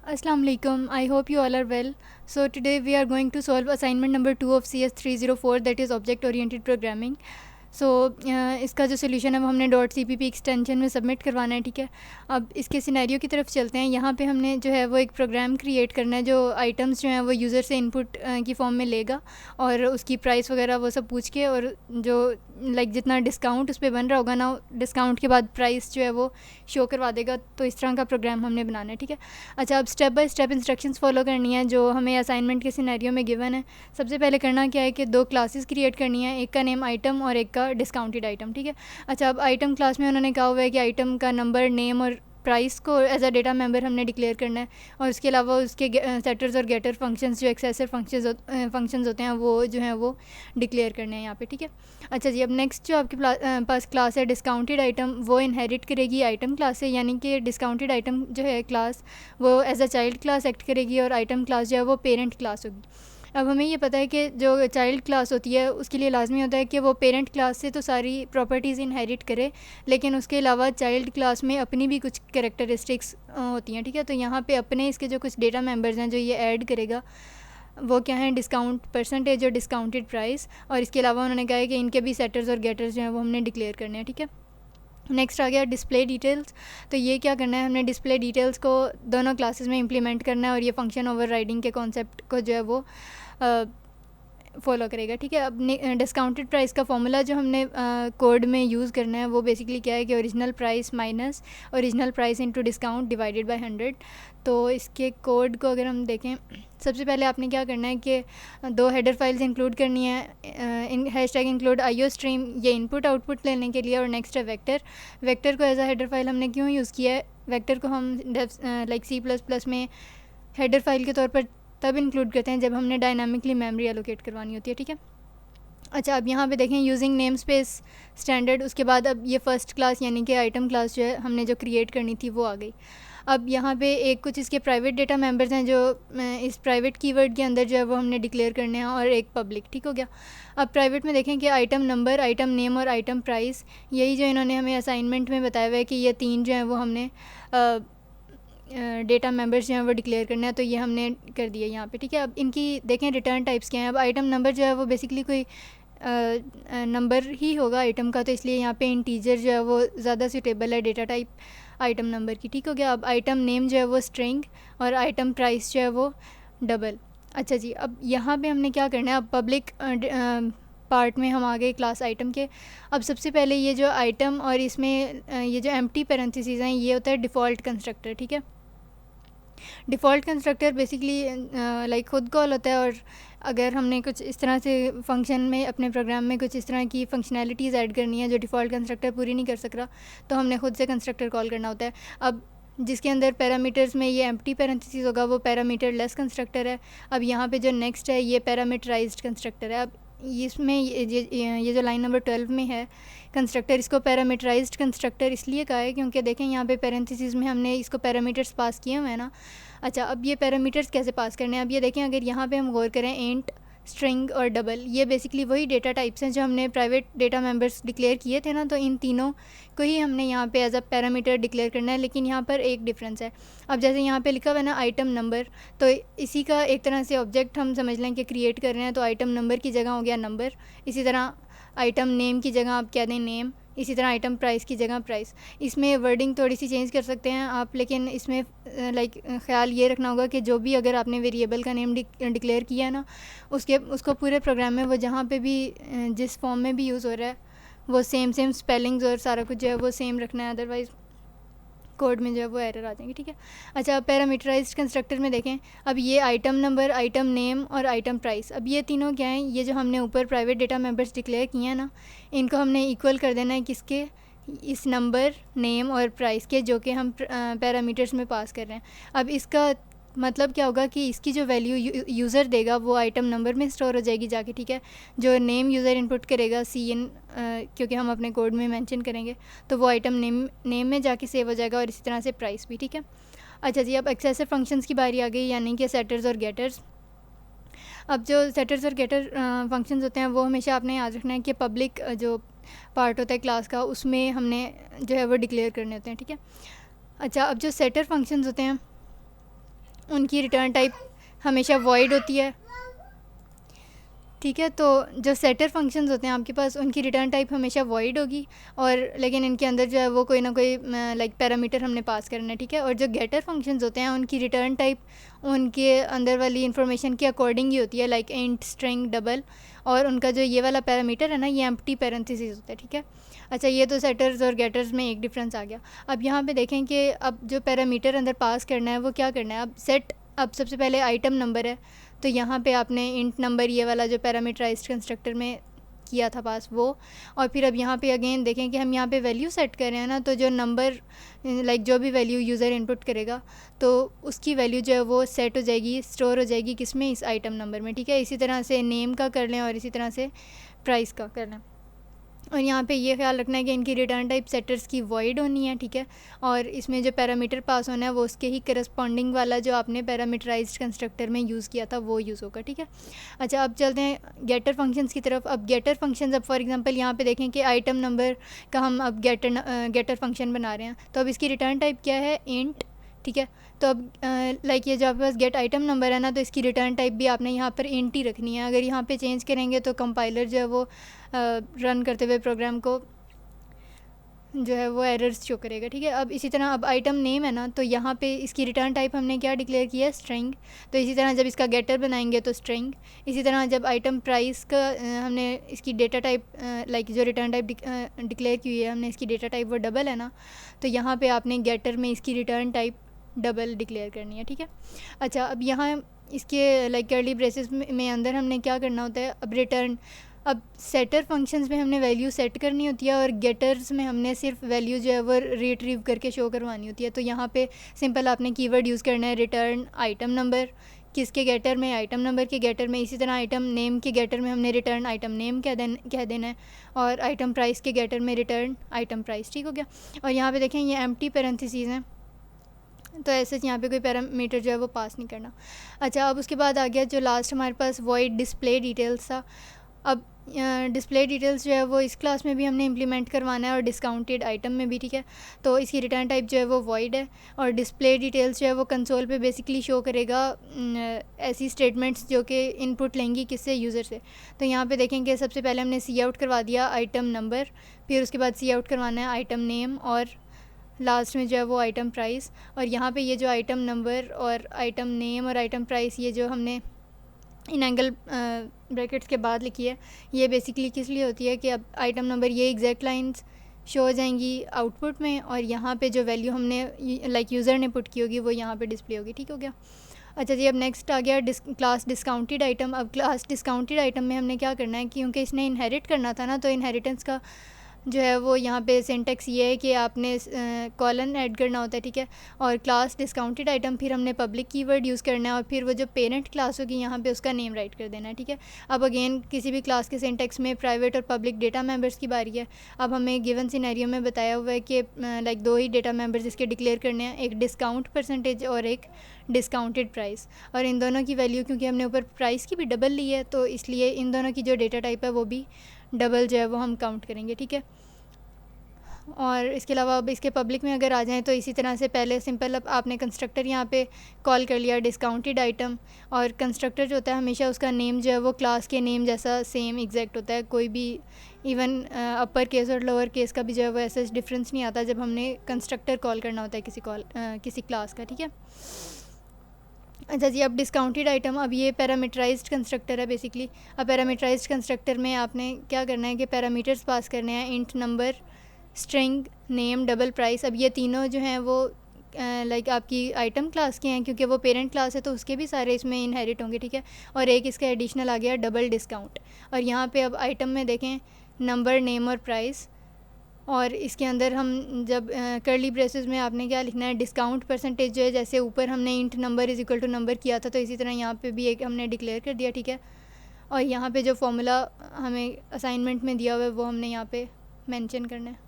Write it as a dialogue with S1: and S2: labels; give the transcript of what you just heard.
S1: Assalamu alaikum. I hope you all are well. So today we are going to solve assignment number 2 of CS 304, that is object oriented programming. सो इसका जो solution है वो हमने .cpp extension में submit करवाना है, ठीक है। अब इसके सिनेरियो की तरफ चलते हैं। यहाँ पे हमने जो है वो एक प्रोग्राम क्रिएट करना है जो आइटम्स जो हैं वो यूज़र से इनपुट की फॉर्म में लेगा और उसकी प्राइस वगैरह वो सब पूछ के, और जो जितना डिस्काउंट उस पर बन रहा होगा ना, डिस्काउंट के बाद प्राइस जो है वो शो करवा देगा। तो इस तरह का प्रोग्राम हमने बनाना है, ठीक है। अच्छा, अब step by step instructions follow करनी है जो हमें असाइनमेंट के सिनेरियो में गिवन है। सबसे पहले करना क्या है कि 2 क्लासेस क्रिएट करनी है, एक का नेम आइटम और एक का डिस्काउंटेड आइटम, ठीक है। अच्छा, अब आइटम क्लास में उन्होंने कहा हुआ है कि आइटम का नंबर, नेम और प्राइस को एज अ डेटा मेंबर हमने डिक्लेयर करना है, और उसके अलावा उसके सेटर्स और गेटर फंक्शंस जो एक्सेसर फंक्शंस होते हैं वो जो हैं वो डिक्लेयर करने हैं यहाँ पे, ठीक है। अच्छा जी, अब नेक्स्ट जो आपके पास क्लास है डिस्काउंटेड आइटम, वो इनहेरिट करेगी आइटम क्लास से, यानी कि डिस्काउंटेड आइटम जो है क्लास वो as a child class act करेगी और आइटम क्लास जो है वो पेरेंट क्लास होगी। अब हमें ये पता है कि जो चाइल्ड क्लास होती है उसके लिए लाजमी होता है कि वो पेरेंट क्लास से तो सारी प्रॉपर्टीज़ इनहेरिट करे, लेकिन उसके अलावा चाइल्ड क्लास में अपनी भी कुछ कैरेक्टरिस्टिक्स होती हैं, ठीक है। तो यहाँ पे अपने इसके जो कुछ डेटा मेंबर्स हैं जो ये ऐड करेगा वो क्या है, डिस्काउंट परसेंटेज और डिस्काउंटेड प्राइस, और इसके अलावा उन्होंने कहा है कि इनके भी सेटर्स और गेटर्स जो हैं वो हमने डिक्लेयर करने हैं, ठीक है। नेक्स्ट आ गया डिस्प्ले डिटेल्स। तो ये क्या करना है, हमने डिस्प्ले डिटेल्स को दोनों क्लासेस में इम्प्लीमेंट करना है और ये फंक्शन ओवरराइडिंग के कॉन्सेप्ट को जो है वो फॉलो करेगा, ठीक है। अब डिस्काउंटेड प्राइस का फॉर्मूला जो हमने कोड में यूज़ करना है वो बेसिकली क्या है कि original price minus original price into discount divided by 100। तो इसके कोड को अगर हम देखें, सबसे पहले आपने क्या करना है कि 2 हेडर फाइल्स इंक्लूड करनी है, हैशटैग इंक्लूड आईओ स्ट्रीम, ये इनपुट आउटपुट लेने के लिए, और नेक्स्ट है वेक्टर। वेक्टर को एज अ हेडर फाइल हमने क्यों यूज़ किया है, वेक्टर को हम C++ में हेडर फाइल के तौर पर तब इंक्लूड करते हैं जब हमने डायनामिकली मेमोरी एलोकेट करवानी होती है, ठीक है। अच्छा, अब यहाँ पे देखें यूजिंग नेम स्पेस स्टैंडर्ड, उसके बाद अब ये फ़र्स्ट क्लास यानी कि आइटम क्लास जो है हमने जो क्रिएट करनी थी वो आ गई। अब यहाँ पे एक कुछ इसके प्राइवेट डेटा मेंबर्स हैं जो इस प्राइवेट कीवर्ड के अंदर जो है वो हमने डिक्लेयर करने हैं, और एक पब्लिक, ठीक हो गया। अब प्राइवेट में देखें कि आइटम नंबर, आइटम नेम और आइटम प्राइस, यही जो इन्होंने हमें असाइनमेंट में बताया हुआ है कि ये 3 जो हैं वो हमने डेटा मेंबर्स जो हैं वो डिक्लेयर करना है, तो ये हमने कर दिया यहाँ पे, ठीक है। अब इनकी देखें रिटर्न टाइप्स क्या हैं। अब आइटम नंबर जो है वो बेसिकली कोई नंबर ही होगा आइटम का, तो इसलिए यहाँ पे इंटीजर जो है वो ज़्यादा सूटेबल है डेटा टाइप आइटम नंबर की, ठीक हो गया। अब आइटम नेम जो है वो स्ट्रिंग और आइटम प्राइस जो है वो डबल। अच्छा जी, अब यहाँ पे हमने क्या करना है, अब पब्लिक पार्ट में हम आ गए क्लास आइटम के। अब सबसे पहले ये जो आइटम और इसमें ये जो एम्प्टी पैरेंथेसिस हैं ये होता है डिफ़ॉल्ट कंस्ट्रक्टर, ठीक है। डिफ़ॉल्ट कंस्ट्रक्टर बेसिकली खुद कॉल होता है, और अगर हमने कुछ इस तरह से फंक्शन में अपने प्रोग्राम में कुछ इस तरह की फंक्शनैलिटीज़ ऐड करनी है जो डिफ़ॉल्ट कंस्ट्रक्टर पूरी नहीं कर सक रहा, तो हमने खुद से कंस्ट्रक्टर कॉल करना होता है। अब जिसके अंदर पैरामीटर्स में ये एम्प्टी पैरेंथेसिस होगा वो पैरामीटर लेस कंस्ट्रक्टर है। अब यहाँ पे जो नेक्स्ट है ये पैरामीटराइज्ड कंस्ट्रक्टर है। अब इसमें ये जो लाइन नंबर 12 में है कंस्ट्रक्टर, इसको पैरामीटराइज्ड कंस्ट्रक्टर इसलिए कहा है क्योंकि देखें यहाँ पे पैरेंथेसिस में हमने इसको पैरामीटर्स पास किए हुए हैं ना। अच्छा, अब ये पैरामीटर्स कैसे पास करने हैं, अब ये देखें, अगर यहाँ पे हम गौर करें इंट, स्ट्रिंग और डबल, ये बेसिकली वही डेटा टाइप्स हैं जो हमने प्राइवेट डेटा मेंबर्स डिक्लेयर किए थे ना, तो इन तीनों को ही हमने यहाँ पे एज अ पैरामीटर डिक्लेयर करना है। लेकिन यहाँ पर एक डिफरेंस है। अब जैसे यहाँ पे लिखा हुआ है ना आइटम नंबर, तो इसी का एक तरह से ऑब्जेक्ट हम समझ लें कि क्रिएट कर रहे हैं, तो आइटम नंबर की जगह हो गया नंबर। इसी तरह आइटम नेम की जगह आप कह दें नेम, इसी तरह आइटम प्राइस की जगह प्राइस। इसमें वर्डिंग थोड़ी सी चेंज कर सकते हैं आप, लेकिन इसमें ख्याल ये रखना होगा कि जो भी अगर आपने वेरिएबल का नेम डिक्लेयर किया है ना, उसको पूरे प्रोग्राम में वो जहाँ पे भी जिस फॉर्म में भी यूज़ हो रहा है वो सेम स्पेलिंग्स और सारा कुछ जो है वो सेम रखना है, अदरवाइज़ कोड में जो है वो एरर आ जाएंगे, ठीक है। अच्छा, पैरामीटराइज्ड कंस्ट्रक्टर में देखें, अब ये आइटम नंबर, आइटम नेम और आइटम प्राइस, अब ये तीनों क्या हैं, ये जो हमने ऊपर प्राइवेट डेटा मेंबर्स डिक्लेयर किए हैं ना, इनको हमने इक्वल कर देना है किसके, इस नंबर, नेम और प्राइस के, जो कि हम पैरामीटर्स में पास कर रहे हैं। अब इसका मतलब क्या होगा कि इसकी जो वैल्यू यूज़र देगा वो आइटम नंबर में स्टोर हो जाएगी जाके, ठीक है। जो नेम यूज़र इनपुट करेगा CN, क्योंकि हम अपने कोड में मेंशन करेंगे, तो वो आइटम नेम में जाके सेव हो जाएगा, और इसी तरह से प्राइस भी, ठीक है। अच्छा जी, अब एक्सेसर फंक्शंस की बारी आ गई, यानी कि सेटर्स और गेटर्स। अब जो सेटर्स और गेटर फंक्शंस होते हैं वो हमेशा आपने याद रखना है कि पब्लिक जो पार्ट होता है क्लास का उसमें हमने जो है वो डिक्लेयर करने होते हैं, ठीक है। अच्छा, अब जो सेटर फंक्शंस होते हैं उनकी रिटर्न टाइप हमेशा वॉइड होती है, ठीक है। तो जो सेटर फंक्शंस होते हैं आपके पास, उनकी रिटर्न टाइप हमेशा वॉइड होगी, और लेकिन इनके अंदर जो है वो कोई ना कोई लाइक पैरामीटर हमने पास करना है, ठीक है। और जो गेटर फंक्शंस होते हैं उनकी रिटर्न टाइप उनके अंदर वाली इंफॉर्मेशन के अकॉर्डिंग ही होती है, लाइक इंट, स्ट्रिंग, डबल, और उनका जो ये वाला पैरामीटर है ना, ये एम्प्टी पैरेंथेसिस होता है, ठीक है। अच्छा, ये तो सेटर्स और गेटर्स में एक डिफरेंस आ गया। अब यहाँ पे देखें कि अब जो पैरामीटर अंदर पास करना है वो क्या करना है। अब सेट, अब सबसे पहले आइटम नंबर है, तो यहाँ पे आपने इंट नंबर ये वाला जो पैरामीटराइज्ड कंस्ट्रक्टर में किया था पास वो, और फिर अब यहाँ पे अगेन देखें कि हम यहाँ पे वैल्यू सेट कर रहे हैं ना, तो जो नंबर लाइक जो भी वैल्यू यूज़र इनपुट करेगा तो उसकी वैल्यू जो है वो सेट हो जाएगी, स्टोर हो जाएगी किस में, इस आइटम नंबर में, ठीक है। इसी तरह से नेम का कर लें और इसी तरह से प्राइस का कर लें। और यहाँ पे ये ख्याल रखना है कि इनकी रिटर्न टाइप सेटर्स की वॉइड होनी है, ठीक है। और इसमें जो पैरामीटर पास होना है वो उसके ही करस्पॉन्डिंग वाला जो आपने पैरामीटराइज्ड कंस्ट्रक्टर में यूज़ किया था वो यूज़ होगा, ठीक है। अच्छा, अब चलते हैं गेटर फंक्शंस की तरफ। अब गेटर फंक्शंस, अब फॉर एग्जांपल यहाँ पे देखें कि आइटम नंबर का हम अब गेटर फंक्शन बना रहे हैं, तो अब इसकी रिटर्न टाइप क्या है, इंट, ठीक है। तो अब लाइक ये जो आपके पास गेट आइटम नंबर है ना, तो इसकी रिटर्न टाइप भी आपने यहाँ पर इंट ही रखनी है। अगर यहाँ पे चेंज करेंगे तो कंपाइलर जो है वो रन करते हुए प्रोग्राम को जो है वो एरर्स शो करेगा, ठीक है। अब इसी तरह अब आइटम नेम है ना, तो यहाँ पे इसकी रिटर्न टाइप हमने क्या डिक्लेयर किया है, स्ट्रिंग। तो इसी तरह जब इसका गेटर बनाएंगे तो स्ट्रिंग। इसी तरह जब आइटम प्राइस का हमने इसकी डेटा टाइप लाइक जो रिटर्न टाइप डिक्लेयर की हुई है हमने, इसकी डेटा टाइप वो डबल है ना, तो यहाँ पे आपने गेटर में इसकी रिटर्न टाइप डबल डिक्लेयर करनी है, ठीक है। अच्छा, अब यहाँ इसके लाइक कर्ली ब्रेसेस में अंदर हमने क्या करना होता है, अब रिटर्न, अब सेटर फंक्शंस में हमने वैल्यू सेट करनी होती है और गेटर्स में हमने सिर्फ वैल्यू जो है वो रिट्रीव करके शो करवानी होती है। तो यहाँ पे सिंपल आपने कीवर्ड यूज़ करना है रिटर्न आइटम नंबर, किसके गेटर में, आइटम नंबर के गेटर में। इसी तरह आइटम नेम के गेटर में हमने रिटर्न आइटम नेम कह देना है, और आइटम प्राइस के गेटर में रिटर्न आइटम प्राइस, ठीक हो गया। और यहाँ पे देखें ये एम्प्टी पैरेंथेसिस हैं, तो ऐसे यहाँ पे कोई पैरामीटर जो है वो पास नहीं करना। अच्छा, अब उसके बाद आ गया जो लास्ट हमारे पास वॉइड डिस्प्ले डिटेल्स था। अब डिस्प्ले डिटेल्स जो है वो इस क्लास में भी हमने इम्प्लीमेंट करवाना है और डिस्काउंटेड आइटम में भी, ठीक है। तो इसकी रिटर्न टाइप जो है वो वॉइड है, और डिस्प्ले डिटेल्स जो है वो कंसोल पे बेसिकली शो करेगा ऐसी स्टेटमेंट्स जो कि इनपुट लेंगी किससे, यूज़र से। तो यहाँ पे देखेंगे सबसे पहले हमने सी आउट करवा दिया आइटम नंबर, फिर उसके बाद सी आउट करवाना है आइटम नेम, और लास्ट में जो है वो आइटम प्राइस। और यहाँ पे ये जो आइटम नंबर और आइटम नेम और आइटम प्राइस ये जो हमने इन एंगल ब्रैकेट्स के बाद लिखी है, ये बेसिकली किस लिए होती है कि अब आइटम नंबर ये एग्जैक्ट लाइंस शो हो जाएंगी आउटपुट में, और यहाँ पे जो वैल्यू हमने लाइक यूज़र ने पुट की होगी वो यहाँ पे डिस्प्ले होगी, ठीक हो गया। अच्छा जी, अब नेक्स्ट आ गया क्लास डिस्काउंटेड आइटम। अब क्लास डिस्काउंटेड आइटम में हमने क्या करना है, क्योंकि इसने इनहेरिट करना था ना, तो इनहेरिटेंस का जो है वो यहाँ पे सिंटेक्स ये है कि आपने कॉलन ऐड करना होता है, ठीक है। और क्लास डिस्काउंटेड आइटम फिर हमने पब्लिक कीवर्ड यूज़ करना है, और फिर वो जो पेरेंट क्लास होगी यहाँ पे उसका नेम राइट कर देना है, ठीक है। अब अगेन किसी भी क्लास के सिंटेक्स में प्राइवेट और पब्लिक डेटा मेंबर्स की बारी है। अब हमें गिवन सिनेरियो में बताया हुआ है कि लाइक दो ही डेटा मेंबर्स इसके डिक्लेयर करने हैं, एक डिस्काउंट परसेंटेज और एक डिस्काउंटेड प्राइस। और इन दोनों की वैल्यू क्योंकि हमने ऊपर प्राइस की भी डबल ली है, तो इसलिए इन दोनों की जो डेटा टाइप है वो भी डबल जो है वो हम काउंट करेंगे, ठीक है। और इसके अलावा अब इसके पब्लिक में अगर आ जाएँ तो इसी तरह से पहले सिंपल अब आपने कंस्ट्रक्टर यहाँ पे कॉल कर लिया डिस्काउंटेड आइटम, और कंस्ट्रक्टर जो होता है हमेशा उसका नेम जो है वो क्लास के नेम जैसा सेम एग्जैक्ट होता है, कोई भी इवन अपर केस और लोअर केस का भी जो है वो ऐसा डिफरेंस नहीं आता जब हमने कंस्ट्रक्टर कॉल करना होता है किसी क्लास का, ठीक है। अच्छा जी, अब डिस्काउंटेड आइटम, अब ये पैरामीटराइज्ड कंस्ट्रक्टर है बेसिकली। अब पैरामीटराइज्ड कंस्ट्रक्टर में आपने क्या करना है कि पैरामीटर्स पास करने हैं, int number, string, name, double price. अब ये तीनों जो हैं वो लाइक आपकी आइटम क्लास के हैं, क्योंकि वो पेरेंट क्लास है तो उसके भी सारे इसमें इनहेरिट होंगे, ठीक है। और एक इसका एडिशनल आ गया डबल डिस्काउंट। और यहाँ पे अब आइटम में देखें नंबर, नेम और प्राइस, और इसके अंदर हम जब कर्ली ब्रेसेस में आपने क्या लिखना है, डिस्काउंट परसेंटेज जो है जैसे ऊपर हमने int number is equal to number किया था, तो इसी तरह यहाँ पे भी एक हमने डिक्लेयर कर दिया, ठीक है। और यहाँ पे जो फॉर्मूला हमें असाइनमेंट में दिया हुआ है वो हमने यहाँ पे मेंशन करना है।